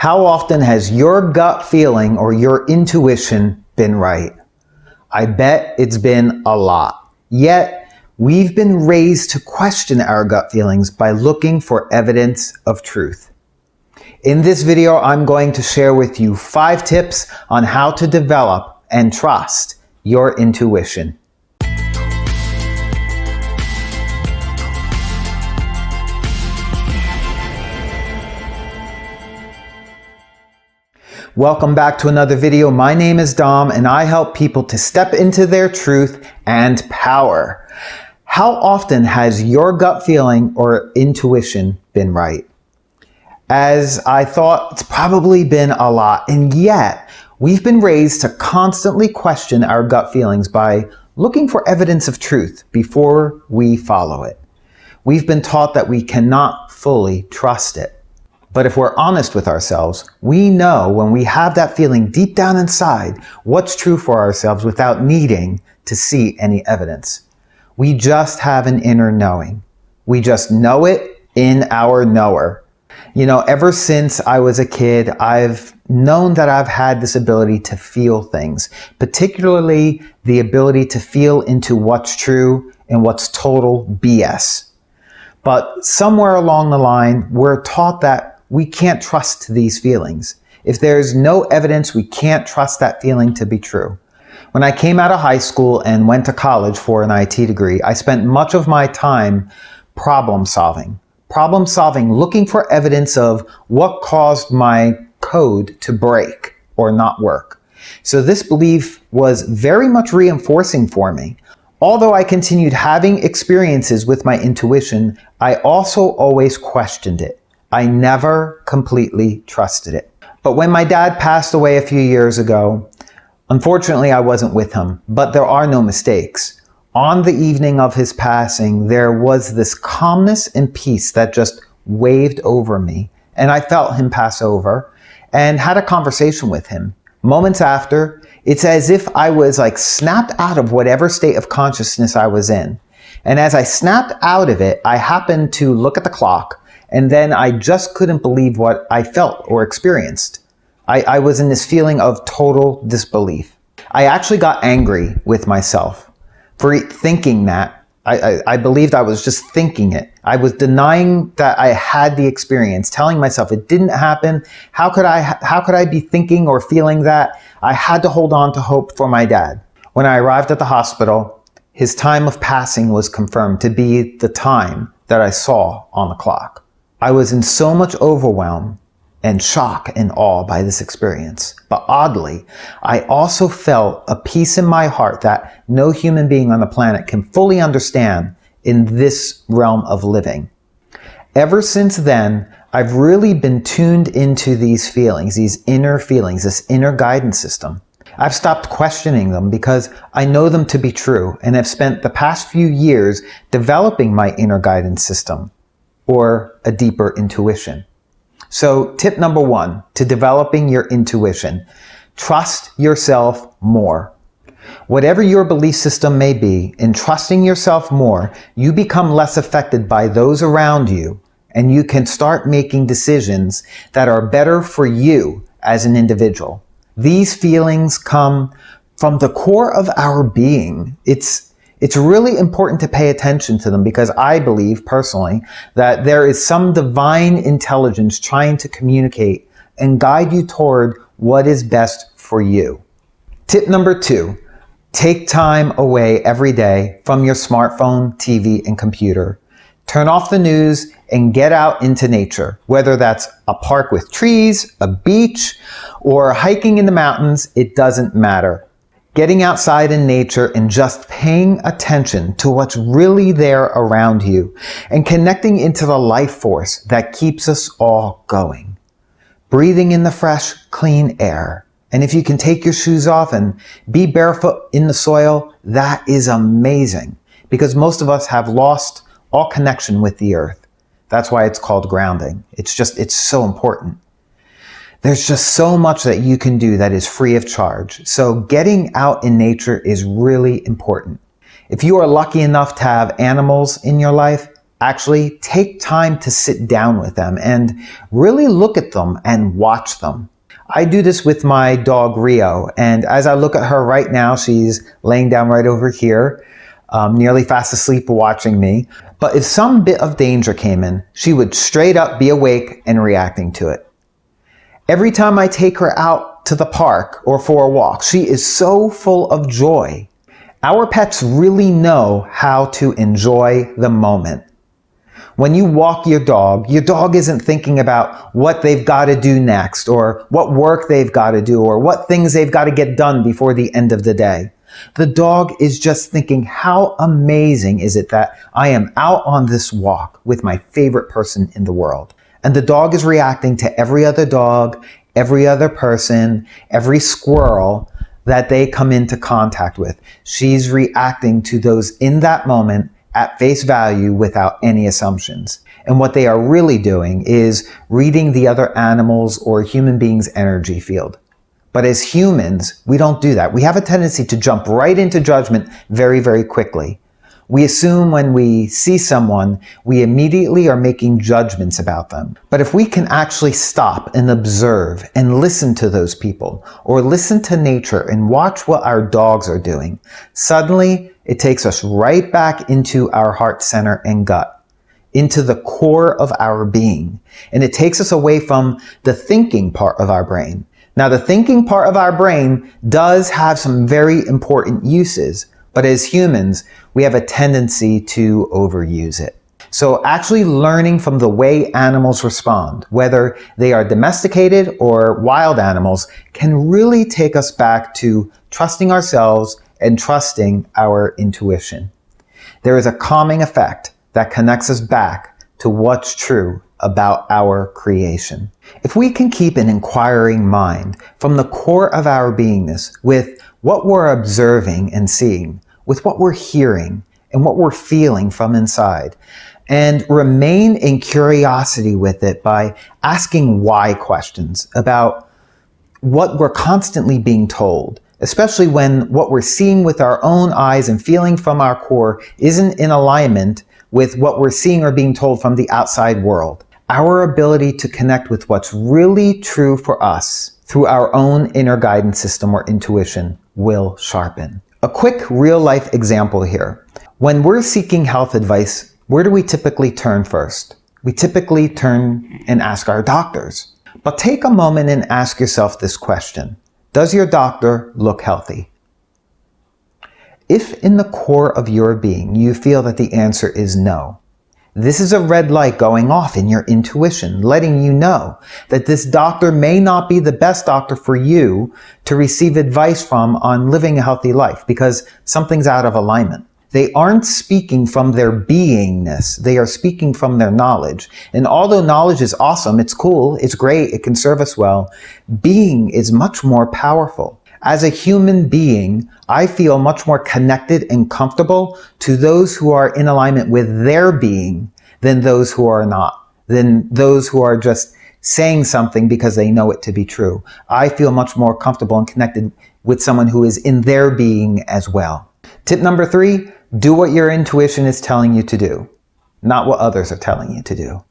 How often has your gut feeling or your intuition been right? I bet it's been a lot. Yet, we've been raised to question our gut feelings by looking for evidence of truth. In this video, I'm going to share with you 5 tips on how to develop and trust your intuition. Welcome back to another video. My name is Dom and I help people to step into their truth and power. How often has your gut feeling or intuition been right? As I thought, it's probably been a lot, and yet we've been raised to constantly question our gut feelings by looking for evidence of truth before we follow it. We've been taught that we cannot fully trust it. But if we're honest with ourselves, we know when we have that feeling deep down inside what's true for ourselves without needing to see any evidence. We just have an inner knowing. We just know it in our knower. You know, ever since I was a kid, I've known that I've had this ability to feel things, particularly the ability to feel into what's true and what's total BS. But somewhere along the line, we're taught that we can't trust these feelings. If there's no evidence, we can't trust that feeling to be true. When I came out of high school and went to college for an IT degree, I spent much of my time problem solving, looking for evidence of what caused my code to break or not work. So this belief was very much reinforcing for me. Although I continued having experiences with my intuition, I also always questioned it. I never completely trusted it. But when my dad passed away a few years ago, unfortunately I wasn't with him, but there are no mistakes. On the evening of his passing, there was this calmness and peace that just waved over me. And I felt him pass over and had a conversation with him. Moments after, it's as if I was like snapped out of whatever state of consciousness I was in. And as I snapped out of it, I happened to look at the clock. And then I just couldn't believe what I felt or experienced. I was in this feeling of total disbelief. I actually got angry with myself for thinking that. I believed I was just thinking it. I was denying that I had the experience, telling myself it didn't happen. How could I be thinking or feeling that? I had to hold on to hope for my dad. When I arrived at the hospital, his time of passing was confirmed to be the time that I saw on the clock. I was in so much overwhelm and shock and awe by this experience. But oddly, I also felt a peace in my heart that no human being on the planet can fully understand in this realm of living. Ever since then, I've really been tuned into these feelings, these inner feelings, this inner guidance system. I've stopped questioning them because I know them to be true and have spent the past few years developing my inner guidance system, or a deeper intuition. So tip number 1 to developing your intuition: trust yourself more. Whatever your belief system may be, in trusting yourself more, you become less affected by those around you, and you can start making decisions that are better for you as an individual. These feelings come from the core of our being. It's really important to pay attention to them because I believe personally that there is some divine intelligence trying to communicate and guide you toward what is best for you. Tip number 2, take time away every day from your smartphone, TV, and computer. Turn off the news and get out into nature, whether that's a park with trees, a beach, or hiking in the mountains, it doesn't matter. Getting outside in nature and just paying attention to what's really there around you and connecting into the life force that keeps us all going. Breathing in the fresh, clean air. And if you can take your shoes off and be barefoot in the soil, that is amazing because most of us have lost all connection with the earth. That's why it's called grounding. It's so important. There's just so much that you can do that is free of charge. So getting out in nature is really important. If you are lucky enough to have animals in your life, actually take time to sit down with them and really look at them and watch them. I do this with my dog Rio, and as I look at her right now, she's laying down right over here, nearly fast asleep watching me. But if some bit of danger came in, she would straight up be awake and reacting to it. Every time I take her out to the park or for a walk, she is so full of joy. Our pets really know how to enjoy the moment. When you walk your dog isn't thinking about what they've got to do next, or what work they've got to do, or what things they've got to get done before the end of the day. The dog is just thinking, how amazing is it that I am out on this walk with my favorite person in the world? And the dog is reacting to every other dog, every other person, every squirrel that they come into contact with. She's reacting to those in that moment at face value without any assumptions. And what they are really doing is reading the other animals or human beings' energy field. But as humans, we don't do that. We have a tendency to jump right into judgment very, very quickly. We assume when we see someone, we immediately are making judgments about them. But if we can actually stop and observe and listen to those people, or listen to nature and watch what our dogs are doing, suddenly it takes us right back into our heart center and gut, into the core of our being. And it takes us away from the thinking part of our brain. Now, the thinking part of our brain does have some very important uses, but as humans, we have a tendency to overuse it. So actually learning from the way animals respond, whether they are domesticated or wild animals, can really take us back to trusting ourselves and trusting our intuition. There is a calming effect that connects us back to what's true about our creation. If we can keep an inquiring mind from the core of our beingness with what we're observing and seeing, with what we're hearing and what we're feeling from inside, and remain in curiosity with it by asking why questions about what we're constantly being told, especially when what we're seeing with our own eyes and feeling from our core isn't in alignment with what we're seeing or being told from the outside world. Our ability to connect with what's really true for us through our own inner guidance system or intuition will sharpen. A quick real-life example here. When we're seeking health advice, where do we typically turn first? We typically turn and ask our doctors. But take a moment and ask yourself this question. Does your doctor look healthy? If in the core of your being you feel that the answer is no, this is a red light going off in your intuition, letting you know that this doctor may not be the best doctor for you to receive advice from on living a healthy life, because something's out of alignment. They aren't speaking from their beingness. They are speaking from their knowledge. And although knowledge is awesome, it's cool, it's great, it can serve us well, being is much more powerful. As a human being, I feel much more connected and comfortable to those who are in alignment with their being than those who are not, than those who are just saying something because they know it to be true. I feel much more comfortable and connected with someone who is in their being as well. Tip number 3, do what your intuition is telling you to do, not what others are telling you to do.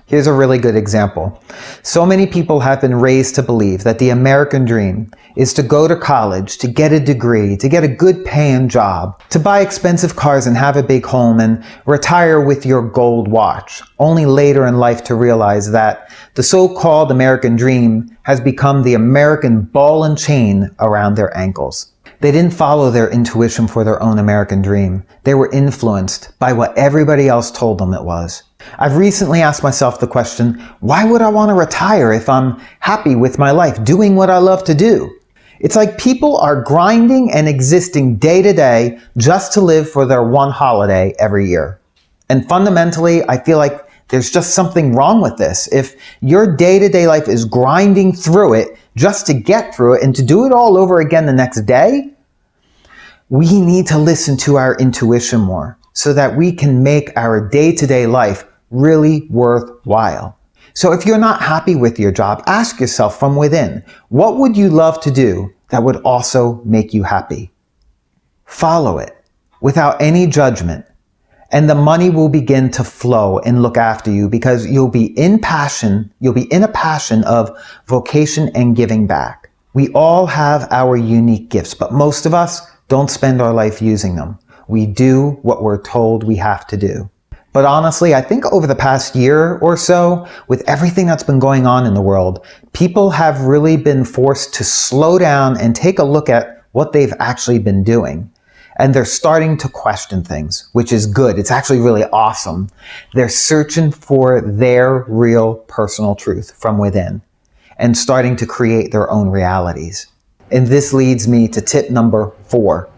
Here's a really good example. So many people have been raised to believe that the American dream is to go to college, to get a degree, to get a good paying job, to buy expensive cars and have a big home and retire with your gold watch, only later in life to realize that the so-called American dream has become the American ball and chain around their ankles. They didn't follow their intuition for their own American dream. They were influenced by what everybody else told them it was. I've recently asked myself the question, why would I want to retire if I'm happy with my life, doing what I love to do? It's like people are grinding and existing day to day just to live for their one holiday every year. And fundamentally, I feel like there's just something wrong with this. If your day-to-day life is grinding through it just to get through it and to do it all over again the next day, we need to listen to our intuition more so that we can make our day-to-day life really worthwhile. So if you're not happy with your job, ask yourself from within, what would you love to do that would also make you happy? Follow it without any judgment And the money will begin to flow and look after you because you'll be in a passion of vocation and giving back. We all have our unique gifts, but most of us don't spend our life using them. We do what we're told we have to do. But honestly, I think over the past year or so, with everything that's been going on in the world, people have really been forced to slow down and take a look at what they've actually been doing. And they're starting to question things, which is good. It's actually really awesome. They're searching for their real personal truth from within and starting to create their own realities. And this leads me to tip number 4.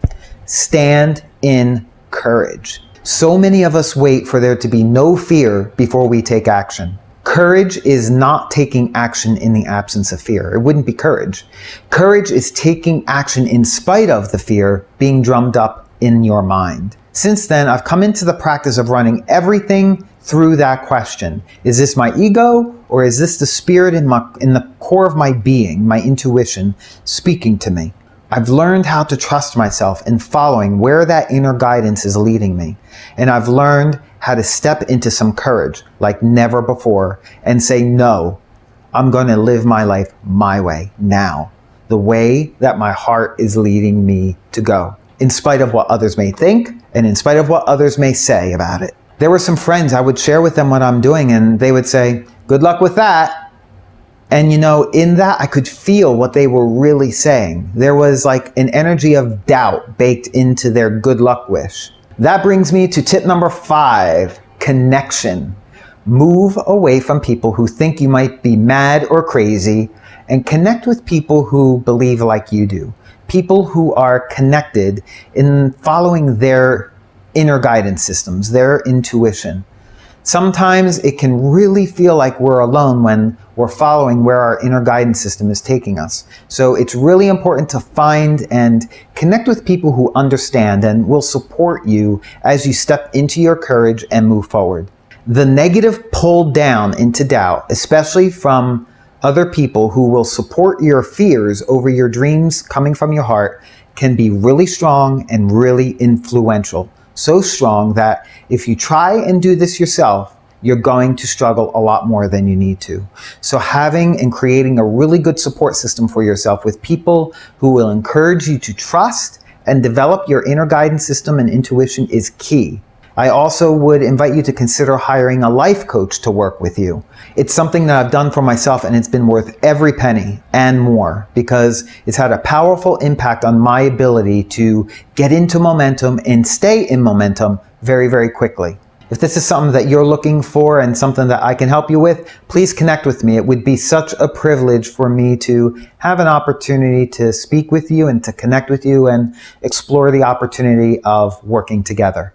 Stand in courage. So many of us wait for there to be no fear before we take action. Courage is not taking action in the absence of fear. It wouldn't be courage. Courage is taking action in spite of the fear being drummed up in your mind. Since then, I've come into the practice of running everything through that question. Is this my ego, or is this the spirit in the core of my being, my intuition, speaking to me? I've learned how to trust myself in following where that inner guidance is leading me. And I've learned how to step into some courage like never before and say, no, I'm going to live my life my way now, the way that my heart is leading me to go, in spite of what others may think and in spite of what others may say about it. There were some friends, I would share with them what I'm doing and they would say, good luck with that. And in that I could feel what they were really saying. There was like an energy of doubt baked into their good luck wish. That brings me to tip number 5, connection. Move away from people who think you might be mad or crazy and connect with people who believe like you do. People who are connected in following their inner guidance systems, their intuition. Sometimes it can really feel like we're alone when we're following where our inner guidance system is taking us. So it's really important to find and connect with people who understand and will support you as you step into your courage and move forward. The negative pull down into doubt, especially from other people who will support your fears over your dreams coming from your heart, can be really strong and really influential. So strong that if you try and do this yourself, you're going to struggle a lot more than you need to. So having and creating a really good support system for yourself with people who will encourage you to trust and develop your inner guidance system and intuition is key. I also would invite you to consider hiring a life coach to work with you. It's something that I've done for myself and it's been worth every penny and more because it's had a powerful impact on my ability to get into momentum and stay in momentum very, very quickly. If this is something that you're looking for and something that I can help you with, please connect with me. It would be such a privilege for me to have an opportunity to speak with you and to connect with you and explore the opportunity of working together.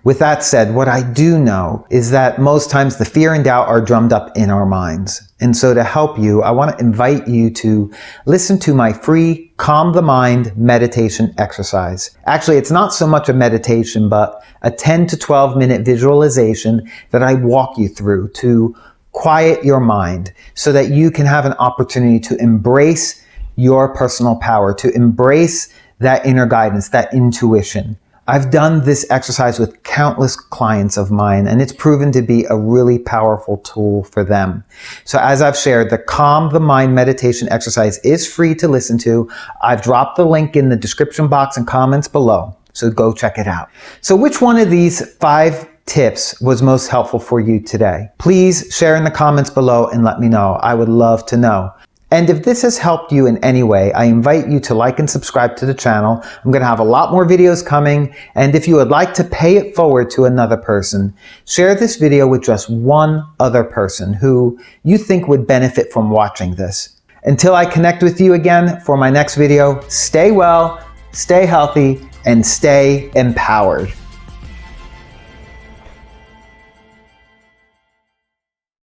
With that said, what I do know is that most times the fear and doubt are drummed up in our minds. And so to help you, I want to invite you to listen to my free Calm the Mind meditation exercise. Actually, it's not so much a meditation, but a 10 to 12 minute visualization that I walk you through to quiet your mind so that you can have an opportunity to embrace your personal power, to embrace that inner guidance, that intuition. I've done this exercise with countless clients of mine, and it's proven to be a really powerful tool for them. So as I've shared, the Calm the Mind meditation exercise is free to listen to. I've dropped the link in the description box and comments below, so go check it out. So which one of these 5 tips was most helpful for you today? Please share in the comments below and let me know. I would love to know. And if this has helped you in any way, I invite you to like and subscribe to the channel. I'm going to have a lot more videos coming. And if you would like to pay it forward to another person, share this video with just one other person who you think would benefit from watching this. Until I connect with you again for my next video, stay well, stay healthy, and stay empowered.